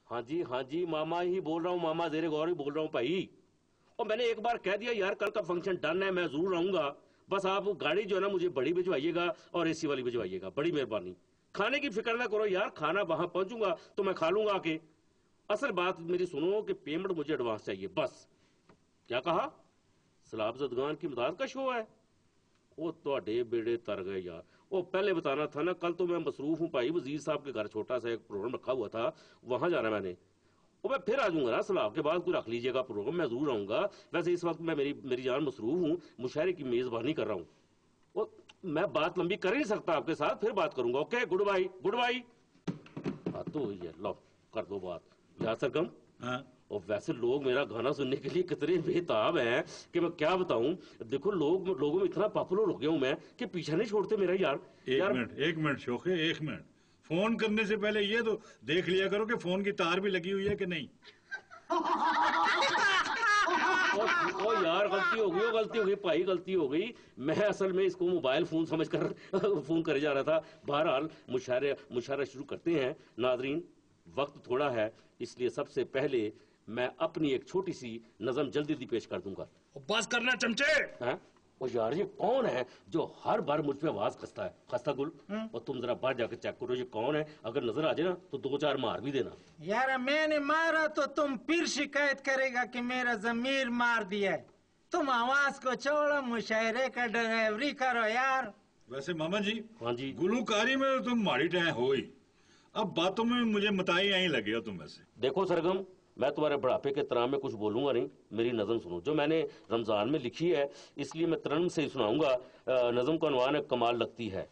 हाँ जी मामा ही बोल रहा हूँ, मामा ज़ेरे गौर ही बोल रहा हूँ भाई। और मैंने एक बार कह दिया यार कल का फंक्शन डन है, मैं जरूर रहूंगा। बस आप गाड़ी जो है ना मुझे बड़ी भिजवाइएगा और एसी वाली भिजवाइएगा, बड़ी मेहरबानी। खाने की फिक्र ना करो यार, खाना वहां पहुंचूंगा तो मैं खा लूंगा आके। असल बात मेरी सुनो कि पेमेंट मुझे एडवांस चाहिए बस। क्या कहा? सलाब जदगान की मदद का शो है? वो तो बेड़े तर गए यार। वो पहले बताना था ना, कल तो मैं मसरूफ हूँ भाई, वजीर साहब के घर छोटा सा एक प्रोग्राम रखा हुआ था, वहां जाना मैंने। वो मैं फिर आ जाऊंगा ना, सलाब के बाद कोई रख लीजिएगा प्रोग्राम, मैं जरूर आऊंगा। वैसे इस वक्त मैं मेरी जान मसरूफ हूँ, मुशायरे की मेजबानी कर रहा हूँ। वो मैं बात लंबी कर ही नहीं सकता आपके साथ, फिर बात करूंगा। Okay, good by good by. तो हुई है, लो कर दो बात यार सरगम। हाँ? और वैसे लोग मेरा गाना सुनने के लिए कितने बेताब हैं कि मैं क्या बताऊं। देखो लोगों में इतना पॉपुलर हो गया हूं मैं कि पीछे नहीं छोड़ते मेरा यार। एक मिनट शोखे, एक मिनट। फोन करने से पहले ये तो देख लिया करो कि फोन की तार भी लगी हुई है कि नहीं। ओ यार गलती हो गई भाई, गलती हो गई। मैं असल में इसको मोबाइल फोन समझकर फोन करे जा रहा था। बहरहाल मुशायरा शुरू करते हैं नाजरीन। वक्त थोड़ा है, इसलिए सबसे पहले मैं अपनी एक छोटी सी नज़म जल्दी पेश कर दूंगा। बस करना चमचे। हैं? ओ यार ये कौन है जो हर बार मुझ पे आवाज कसता है? खस्ता गुल। और तुम जरा बाहर जाकर चेक करो ये कौन है, अगर नजर आ जाए ना तो 2-4 मार भी देना। यार मैंने मारा तो तुम फिर शिकायत करेगा कि मेरा जमीर मार दिया है। तुम आवाज को छोड़ो, मुशायरे का ड्राइवरी करो यार। वैसे मामा जी, हाँ जी, गुलूकारी में तुम माड़ी टाइम हो ही, अब बातों में मुझे मताई आई लगे हो तुम। वैसे देखो सरगम, मैं तुम्हारे बुढ़ापे के तरह में कुछ बोलूंगा नहीं, मेरी नज़म सुनो जो मैंने रमजान में लिखी है, इसलिए मैं तरन्नुम से ही सुनाऊंगा। नज़म का उन्वान है कमाल लगती है।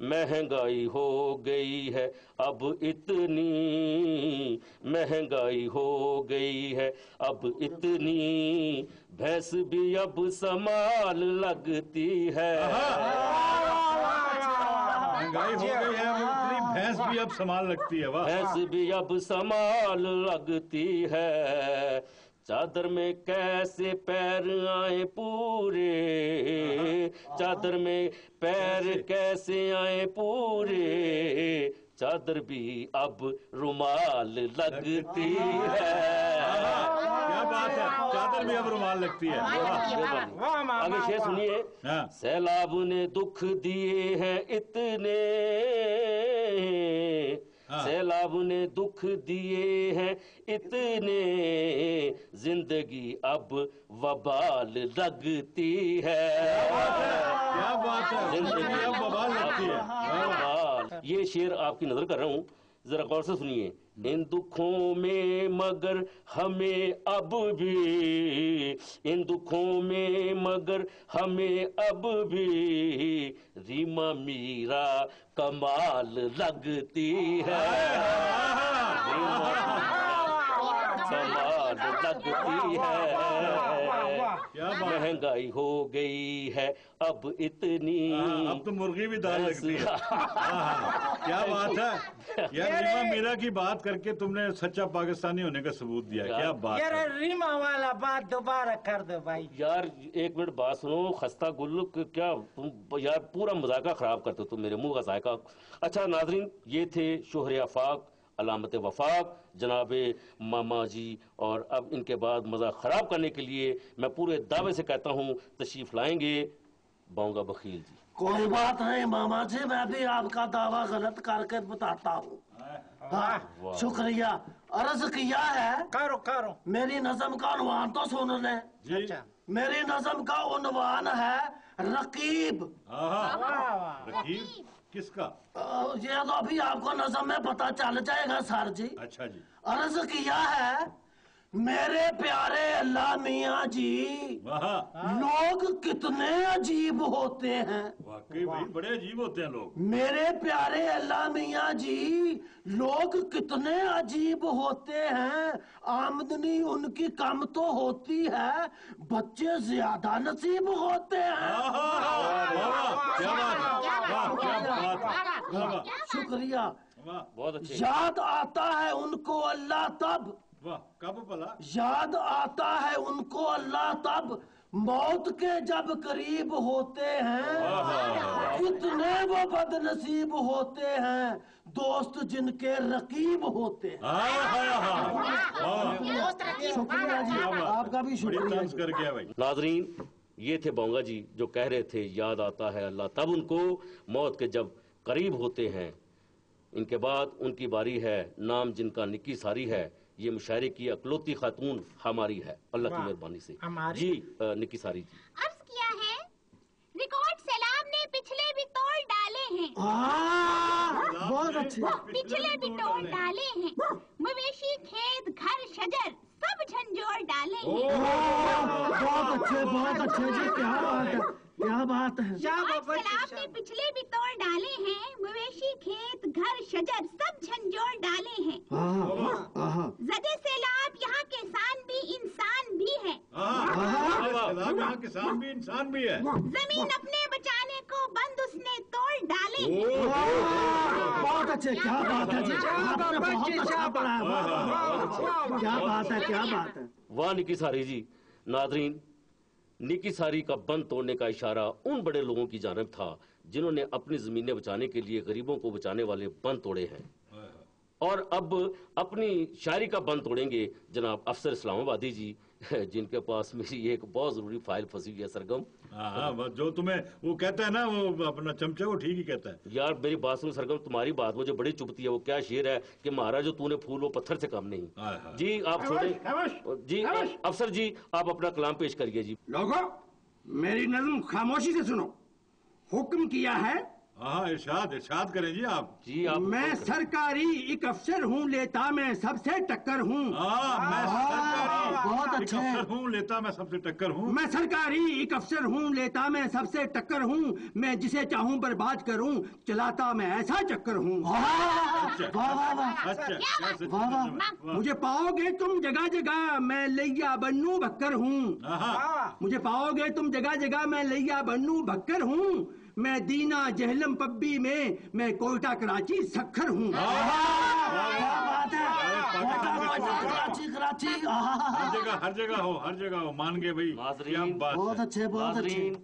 महंगाई हो गई है अब इतनी, महंगाई हो गई है अब इतनी, भैंस भी अब संभाल लगती है। महंगाई हो गई है उतनी, भैंस भी अब संभाल लगती है। वाह, भैंस भी अब संभाल लगती है। चादर में कैसे पैर आए पूरे, चादर में पैर कैसे आए पूरे, चादर भी अब रुमाल लगती है। क्या बात है, चादर भी अब रुमाल लगती है। आगे शेर सुनिए। सैलाब ने दुख दिए हैं इतने, सैलाब ने दुख दिए हैं इतने, जिंदगी अब वबाल लगती है। क्या बात है, जिंदगी अब वबाल लगती है। ये शेर आपकी नजर कर रहा हूं, जरा गौर से सुनिए। इन दुखों में मगर हमें अब भी, इन दुखों में मगर हमें अब भी, रीमा मीरा कमाल लगती है। कमाल लगती है। महंगाई हो गई है अब इतनी, अब तो मुर्गी भी दाल लगती है। क्या बात है यार, रीमा मीरा की बात करके तुमने सच्चा पाकिस्तानी होने का सबूत दिया। क्या बात यार, रीमा वाला बात दोबारा कर दो भाई। यार एक मिनट बात सुनो। खस्ता गुल्लू क्या तुम यार पूरा मजाका खराब करते हो तुम, मेरे मुंह का जायका। अच्छा नाजरीन, ये थे शोहरे आफाक अलामत वफाक जनाबे मामा जी। और अब इनके बाद मजा खराब करने के लिए मैं पूरे दावे से कहता हूँ तशरीफ लाएंगे बाऊंगा बखील जी। कोई बात नहीं मामा जी, मैं भी आपका दावा गलत करके बताता हूँ। हाँ, शुक्रिया। अर्ज किया है, करो मेरी नज़म का उन्वान तो सुन ले। अच्छा, मेरी नज़म का उन्वान है रकीब। रकीब किसका? ये तो अभी आपको नज़म में पता चल जाएगा सर जी। अच्छा जी। अर्ज किया है, मेरे प्यारे अल्लाह मियाँ जी, लोग कितने अजीब होते हैं। वाकई भाई बड़े अजीब होते हैं लोग। मेरे प्यारे अल्लाह मियाँ जी, लोग कितने अजीब होते हैं। आमदनी उनकी कम तो होती है, बच्चे ज्यादा नसीब होते हैं। शुक्रिया, बहुत अच्छे। याद आता है उनको अल्लाह तब, वाह, कब भला? याद आता है उनको अल्लाह तब, मौत के जब करीब होते हैं कितने वो बदनसीब होते हैं दोस्त जिनके रकीब होते हैं। शुक्रिया जी, आपका भी बड़ी शुक्रिया तंज जी। कर गया भाई। नाजरीन, ये थे बोंगा जी जो कह रहे थे याद आता है अल्लाह तब उनको मौत के जब करीब होते हैं। इनके बाद उनकी बारी है, नाम जिनका निक्की सारी है। ये मुशायरे की अकलौती खातून हमारी है, अल्लाह की वाह, मेहरबानी से। हमारी? जी निक्की सारी जी। अर्ज किया है, रिकॉर्ड सैलाब ने पिछले भी तोड़ डाले हैं, बहुत अच्छे। पिछले भी तोड़ डाले हैं, मवेशी खेत घर शजर सब झंझोड़ डाले हैं। बहुत अच्छे जी, क्या बात है, क्या बात है। रिकॉर्ड सैलाब ने पिछले भी तोड़ डाले हैं, मवेशी खेत घर शजर सब झंझोड़ डाले हैं। जदे सैलाब यहाँ किसान भी इंसान भी है, यहाँ किसान भी इंसान भी है। जमीन अपने बचाने को बंद उसने तोड़ डाले हैं। बहुत अच्छे, क्या बात है जी, आपने बहुत अच्छा पढ़ा है। क्या बात है, क्या बात है। वाह निक्की सारी जी। नाजरीन, निक्की सारी का बंद तोड़ने का इशारा उन बड़े लोगों की जानिब था जिन्होंने अपनी जमीनें बचाने के लिए गरीबों को बचाने वाले बंद तोड़े हैं। और अब अपनी शायरी का बंद तोड़ेंगे जनाब अफसर इस्लामाबादी जी, जिनके पास मेरी एक बहुत जरूरी फाइल फंसी हुई है। सरगम, हाँ, बस जो तुम्हें वो कहता है ना, वो अपना चमचा, वो ठीक ही कहता है। यार मेरी बात सुन सरगम, तुम्हारी बात मुझे बड़ी चुभती है। वो क्या शेर है कि महाराज जो तूने फूल वो पत्थर से कम नहीं। जी आप छोड़े जी, अफसर जी आप अपना कलाम पेश करिए जी। लोगों, मेरी नज़्म खामोशी से सुनो। हुक्म किया है, हाँ, इरशाद करें जी आप। जी आप मैं सरकारी एक अफसर हूँ, लेता मैं सबसे टक्कर हूँ। मैं सरकारी बहुत एक अच्छे। अफसर हूँ, लेता मैं सबसे टक्कर हूँ। मैं सरकारी एक अफसर हूँ, लेता मैं सबसे टक्कर हूँ। मैं जिसे चाहूँ बर्बाद करूँ, चलाता मैं ऐसा चक्कर हूँ। अच्छा, वाह वाह वाह। अच्छा, कैसे वाह, वाह। वाह। मुझे पाओगे तुम जगह जगह, मैं लैया बन्नू भक्कर हूँ। हाँ, मुझे पाओगे तुम जगह जगह, मैं लैया बन्नू भक्कर हूँ। मैं दीना जहलम पब्बी में, मैं कोयटा कराची सखर हूँ। क्या बात है, कराची कराची। हर जगह हो, मान गए भाई। क्या नाजरीन, बात है। बहुत अच्छे, बहुत अच्छे। नाजरीन,